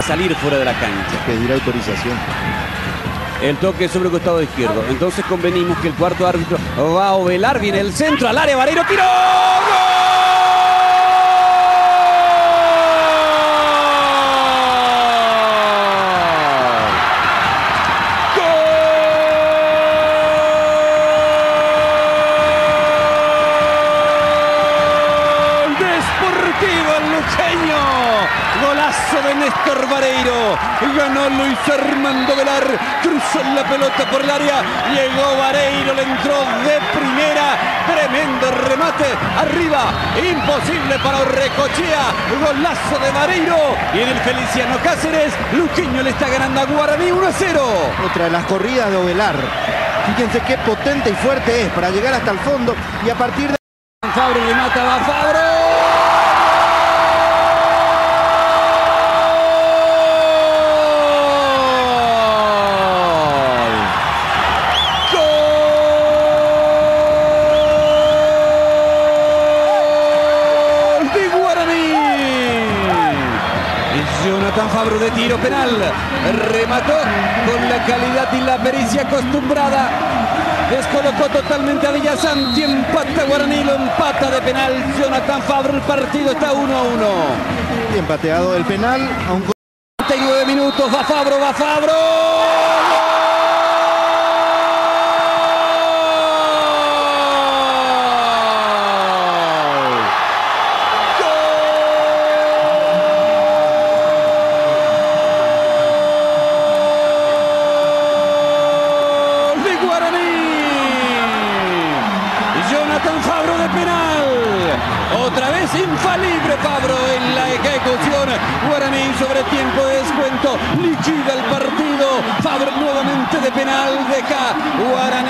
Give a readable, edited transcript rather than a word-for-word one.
salir fuera de la cancha. Pedir autorización. El toque sobre el costado izquierdo. Entonces convenimos que el cuarto árbitro va a ovelar. Viene el centro al área. Vareiro tiró. Golazo de Néstor Vareiro. Ganó Luis Armando Velar. Cruzó la pelota por el área. Llegó Vareiro, le entró de primera. Tremendo remate. Arriba. Imposible para Orrecochea. Golazo de Vareiro. Y en el Feliciano Cáceres, Luqueño le está ganando a Guaraní 1-0. Otra de las corridas de Ovelar. Fíjense qué potente y fuerte es para llegar hasta el fondo. Y a partir de... Fabro le mata a Fabro. Jonathan Fabro de tiro penal, remató con la calidad y la pericia acostumbrada, descolocó totalmente a Villasanti, empata Guaraní, lo empata de penal Jonathan Fabro, el partido está 1-1. Bien pateado el penal, a un 49 minutos, va Fabro, va Fabro. Jonathan Fabro de penal. Otra vez infalible Fabro en la ejecución. Guaraní sobre tiempo de descuento. Liquida el partido. Fabro nuevamente de penal. Deja Guaraní.